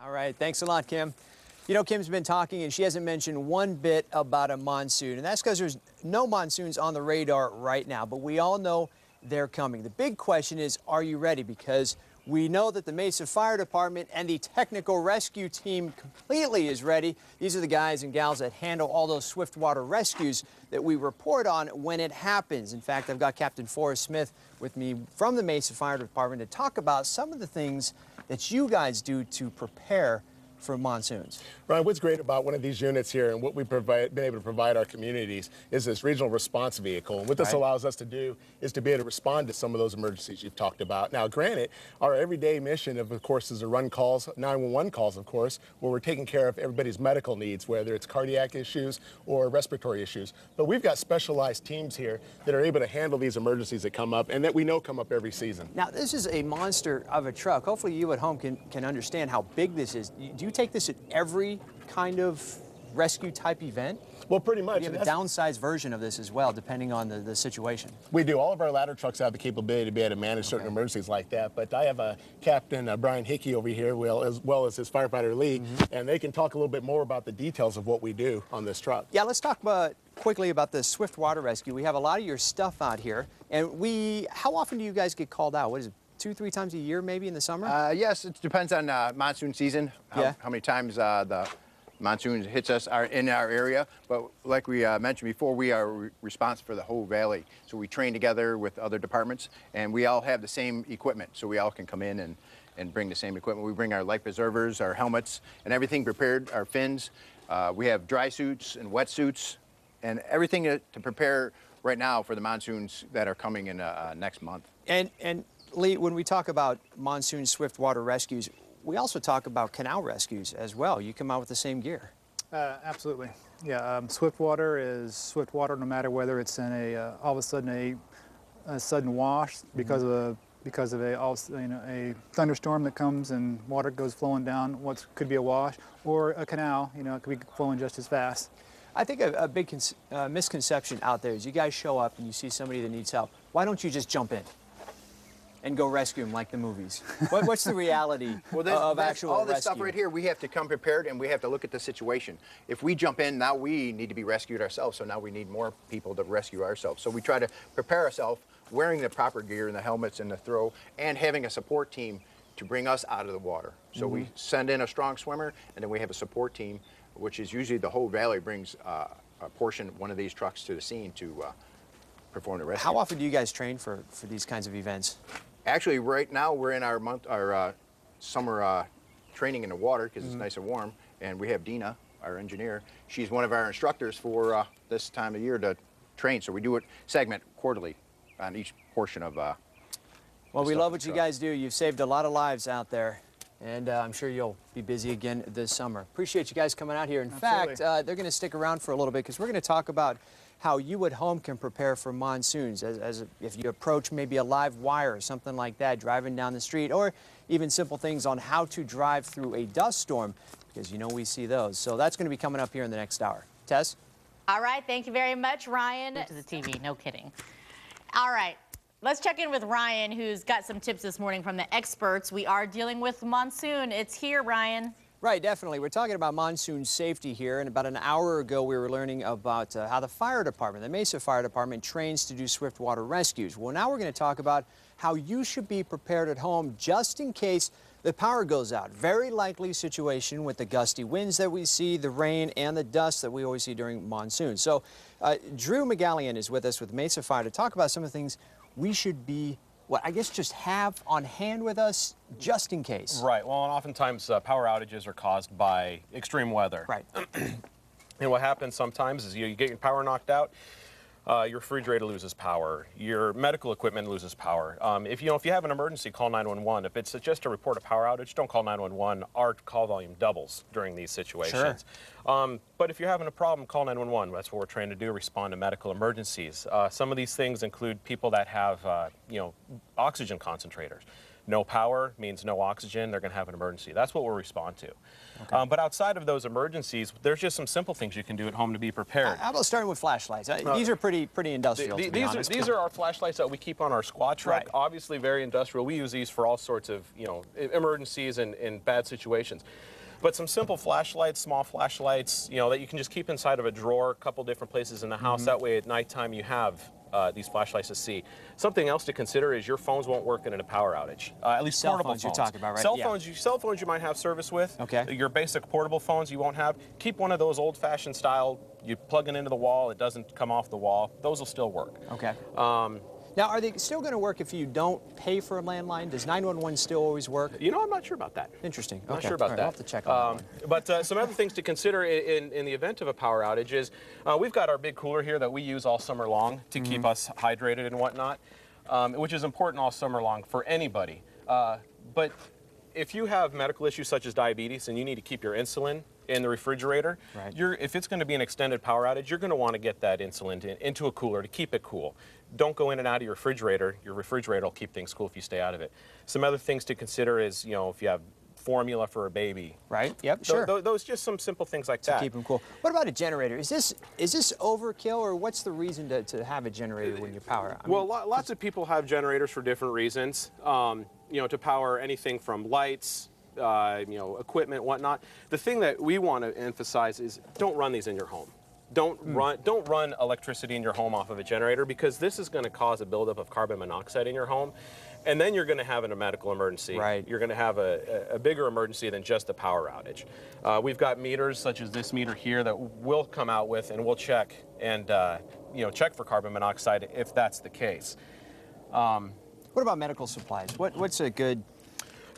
All right, thanks a lot, Kim. You know, Kim's been talking and she hasn't mentioned one bit about a monsoon, and that's because there's no monsoons on the radar right now, but we all know they're coming. The big question is, are you ready? Because we know that the Mesa Fire Department and the technical rescue team completely is ready. These are the guys and gals that handle all those swiftwater rescues that we report on when it happens. In fact, I've got Captain Forrest Smith with me from the Mesa Fire Department to talk about some of the things that you guys do to prepare for monsoons. Ryan, what's great about one of these units here and what we've been able to provide our communities is this regional response vehicle. And what this allows us to do is to be able to respond to some of those emergencies you've talked about. Now, granted, our everyday mission, of course, is to run calls, 911 calls, of course, where we're taking care of everybody's medical needs, whether it's cardiac issues or respiratory issues. But we've got specialized teams here that are able to handle these emergencies that come up and that we know come up every season. Now, this is a monster of a truck. Hopefully you at home can understand how big this is. Do you take this at every kind of rescue type event? Well, pretty much. You have a downsized version of this as well, depending on the situation. We do. All of our ladder trucks have the capability to be able to manage certain emergencies like that. But I have a Captain Brian Hickey over here, as well as his firefighter Lee, and they can talk a little bit more about the details of what we do on this truck. Yeah, let's talk quickly about the swift water rescue. We have a lot of your stuff out here, and how often do you guys get called out? What is it? 2-3 times a year, maybe in the summer? Yes, it depends on monsoon season, how many times the monsoon hits us in our area. But like we mentioned before, we are responsible for the whole valley. So we train together with other departments, and we all have the same equipment. So we all can come in and bring the same equipment. We bring our life preservers, our helmets, and everything prepared, our fins. We have dry suits and wet suits, and everything to prepare right now for the monsoons that are coming in next month. And Lee, when we talk about monsoon swift water rescues, we also talk about canal rescues as well. You come out with the same gear. Absolutely. Yeah, swift water is swift water no matter whether it's in all of a sudden a sudden wash because of a thunderstorm that comes and water goes flowing down what could be a wash, or a canal, it could be flowing just as fast. I think a big misconception out there is you guys show up and you see somebody that needs help. Why don't you just jump in and go rescue them like the movies? What's the reality of actual all this rescue? stuff right here, we have to come prepared and we have to look at the situation. If we jump in, now we need to be rescued ourselves, so now we need more people to rescue ourselves. So we try to prepare ourselves, wearing the proper gear and the helmets and the throw, and having a support team to bring us out of the water. So we send in a strong swimmer, and then we have a support team, which is usually the whole valley brings a portion, one of these trucks to the scene to perform the rescue. How often do you guys train for these kinds of events? Actually, right now we're in our summer training in the water because it's nice and warm, and we have Dina, our engineer. She's one of our instructors for this time of year to train. So we do it segment quarterly on each portion of. Well, we love what you guys do. You've saved a lot of lives out there, and I'm sure you'll be busy again this summer. Appreciate you guys coming out here. In fact, they're going to stick around for a little bit because we're going to talk about how you at home can prepare for monsoons, if you approach maybe a live wire or something like that, driving down the street, or even simple things on how to drive through a dust storm, because we see those. So that's going to be coming up here in the next hour. Tess? All right, thank you very much, Ryan. To the TV, no kidding. All right, let's check in with Ryan, who's got some tips this morning from the experts. We are dealing with monsoon. It's here, Ryan. Right, definitely. We're talking about monsoon safety here, and about an hour ago we were learning about how the fire department, the Mesa Fire Department, trains to do swift water rescues. Well, now we're going to talk about how you should be prepared at home just in case the power goes out. Very likely situation with the gusty winds that we see, the rain, and the dust that we always see during monsoon. So Drew McGallion is with us with Mesa Fire to talk about some of the things we should be just have on hand with us just in case. Right. Well, and oftentimes power outages are caused by extreme weather. Right. And what happens sometimes is you get your power knocked out, your refrigerator loses power, your medical equipment loses power. If you have an emergency, call 911. If it's just to report a power outage, don't call 911. Our call volume doubles during these situations. Sure. But if you're having a problem, call 911. That's what we're trained to do, respond to medical emergencies. Some of these things include people that have, oxygen concentrators. No power means no oxygen. They're going to have an emergency. That's what we'll respond to. Okay. But outside of those emergencies, there's just some simple things you can do at home to be prepared. How about starting with flashlights? These are pretty industrial, to be honest. These are our flashlights that we keep on our squad truck. Right. Obviously very industrial. We use these for all sorts of, emergencies and bad situations. But some simple flashlights, small flashlights, that you can just keep inside of a drawer, a couple different places in the house. That way at nighttime you have these flashlights to see. Something else to consider is your phones won't work in a power outage. At least cell portable phones you're talking about, right? Cell phones you might have service with. Okay. Your basic portable phones you won't have. Keep one of those old-fashioned style. You plug it into the wall. It doesn't come off the wall. Those will still work. Okay. Now, are they still going to work if you don't pay for a landline? Does 911 still always work? I'm not sure about that. Interesting. Not sure about that. I'll have to check on that one. But some other things to consider in the event of a power outage is we've got our big cooler here that we use all summer long to keep us hydrated and whatnot, which is important all summer long for anybody. But if you have medical issues such as diabetes and you need to keep your insulin in the refrigerator, right. If it's going to be an extended power outage, you're going to want to get that insulin into a cooler to keep it cool. Don't go in and out of your refrigerator. Your refrigerator will keep things cool if you stay out of it. Some other things to consider is, if you have formula for a baby. Right, yep, sure. Those just some simple things like that. To keep them cool. What about a generator? Is this overkill, or what's the reason to have a generator when you power? Lots of people have generators for different reasons. To power anything from lights, equipment, whatnot. The thing that we want to emphasize is don't run these in your home. Don't run electricity in your home off of a generator, because this is going to cause a buildup of carbon monoxide in your home, and then you're going to have a medical emergency. Right. You're going to have a bigger emergency than just a power outage. We've got meters such as this meter here that we'll come out with, and we'll check and check for carbon monoxide if that's the case. What about medical supplies? What's a good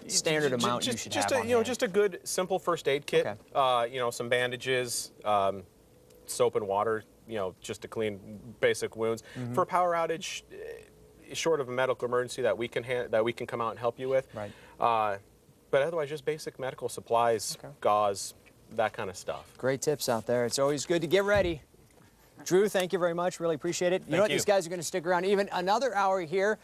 standard amount you should have on hand? Just a good simple first aid kit. Okay. Some bandages, soap and water, just to clean basic wounds. For a power outage, short of a medical emergency that we can come out and help you with. Right. But otherwise, just basic medical supplies, gauze, that kind of stuff. Great tips out there. It's always good to get ready. Drew, thank you very much. Really appreciate it. You know what? These guys are going to stick around even another hour here.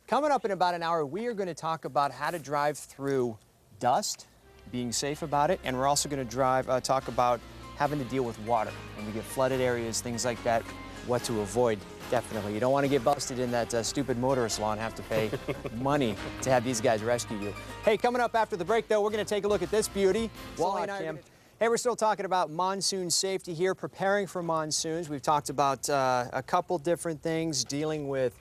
Coming up in about an hour, we are going to talk about how to drive through dust, being safe about it, and we're also going to talk about having to deal with water when we get flooded areas, things like that, what to avoid. Definitely. You don't want to get busted in that stupid motorist law and have to pay money to have these guys rescue you. Hey, coming up after the break, though, we're going to take a look at this beauty. Wally and I Hey, we're still talking about monsoon safety here, preparing for monsoons. We've talked about a couple different things, dealing with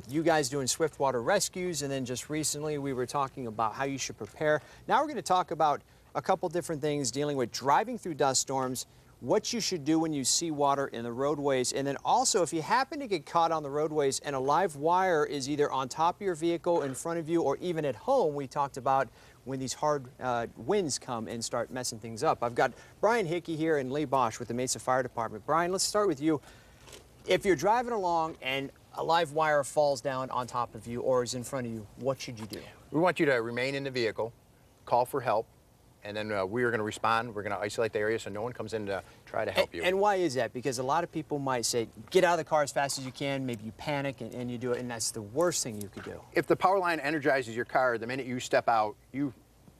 you guys doing swiftwater rescues, and then just recently we were talking about how you should prepare. Now we're going to talk about a couple different things dealing with driving through dust storms, what you should do when you see water in the roadways, and then also if you happen to get caught on the roadways and a live wire is either on top of your vehicle, in front of you, or even at home. We talked about when these hard winds come and start messing things up. I've got Brian Hickey here and Lee Bosch with the Mesa Fire Department. Brian, let's start with you. If you're driving along and a live wire falls down on top of you or is in front of you, what should you do? We want you to remain in the vehicle, call for help, and then we are going to respond. We're going to isolate the area so no one comes in to try to help you. And why is that? Because a lot of people might say, get out of the car as fast as you can. Maybe you panic and you do it, and that's the worst thing you could do. If the power line energizes your car, the minute you step out, you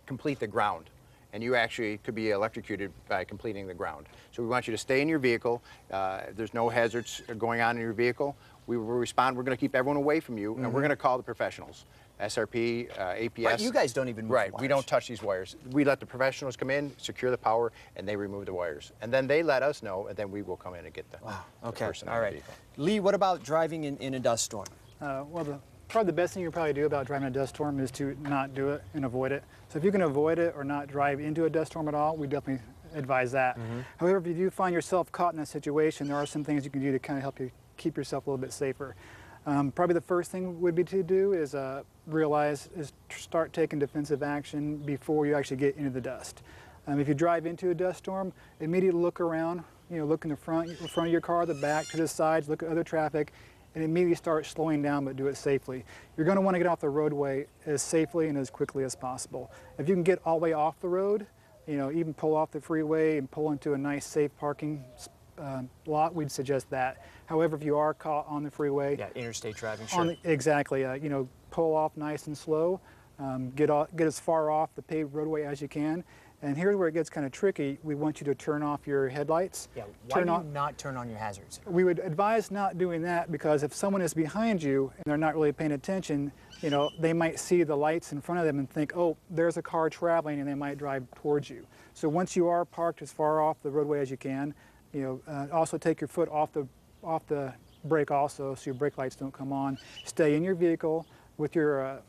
complete the ground. And you actually could be electrocuted by completing the ground. So we want you to stay in your vehicle. There's no hazards going on in your vehicle. We will respond. We're going to keep everyone away from you, and we're going to call the professionals. SRP, APS. Right, you guys don't even move the wires. We don't touch these wires. We let the professionals come in, secure the power, and they remove the wires. And then they let us know, and then we will come in and get the, the person out of the vehicle. Lee, what about driving in a dust storm? Probably the best thing you can probably do about driving a dust storm is to not do it and avoid it. So if you can avoid it or not drive into a dust storm at all, we definitely advise that. However, if you do find yourself caught in a situation, there are some things you can do to kind of help you keep yourself a little bit safer. Probably the first thing would be to do is start taking defensive action before you actually get into the dust. If you drive into a dust storm, immediately look around, look in the front of your car, the back, to the sides, look at other traffic, and immediately start slowing down, but do it safely. You're going to want to get off the roadway as safely and as quickly as possible. If you can get all the way off the road, even pull off the freeway and pull into a nice safe parking lot, we'd suggest that. However, if you are caught on the freeway, interstate driving, sure. Exactly, pull off nice and slow. Get as far off the paved roadway as you can. And here's where it gets kind of tricky. We want you to turn off your headlights. Yeah, why do you not turn on your hazards? We would advise not doing that because if someone is behind you and they're not really paying attention, you know, they might see the lights in front of them and think, oh, there's a car traveling, and they might drive towards you. So once you are parked as far off the roadway as you can, you know, also take your foot off the brake also, so your brake lights don't come on. Stay in your vehicle with your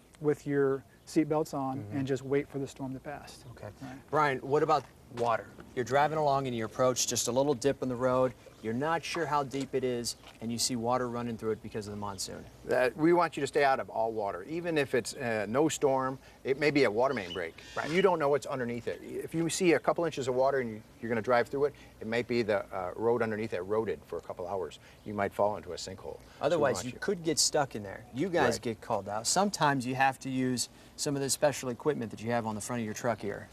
seatbelts on and just wait for the storm to pass. Okay. Right. Brian, what about water? You're driving along and you approach just a little dip in the road. You're not sure how deep it is, and you see water running through it because of the monsoon. We want you to stay out of all water, even if it's no storm. It may be a water main break. Right. You don't know what's underneath it. If you see a couple inches of water and you're going to drive through it, it might be the road underneath it eroded for a couple hours. You might fall into a sinkhole. Otherwise, you could get stuck in there. You guys get called out. Sometimes you have to use some of the special equipment that you have on the front of your truck here.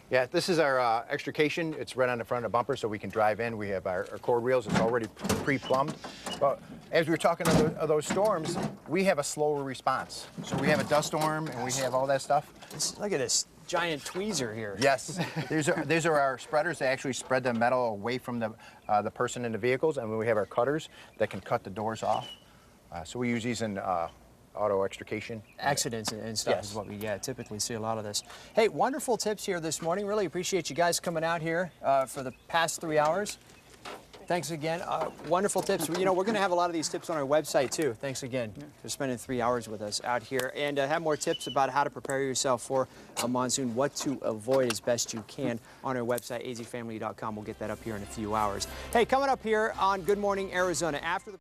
Yeah, this is our extrication. It's right on the front of the bumper so we can drive in. We have our cord wheels. It's already pre-plumbed. But as we were talking of those storms, we have a slower response. So we have a dust storm and we have all that stuff. Look at this giant tweezer here. Yes, these are our spreaders. They actually spread the metal away from the person in the vehicles, and we have our cutters that can cut the doors off. So we use these in auto extrication. Accidents and stuff is what we typically see a lot of this. Hey, wonderful tips here this morning. Really appreciate you guys coming out here for the past 3 hours. Thanks again. Wonderful tips. You know, we're going to have a lot of these tips on our website too. Thanks again for spending 3 hours with us out here, and have more tips about how to prepare yourself for a monsoon, what to avoid as best you can on our website, azfamily.com. We'll get that up here in a few hours. Hey, coming up here on Good Morning Arizona after the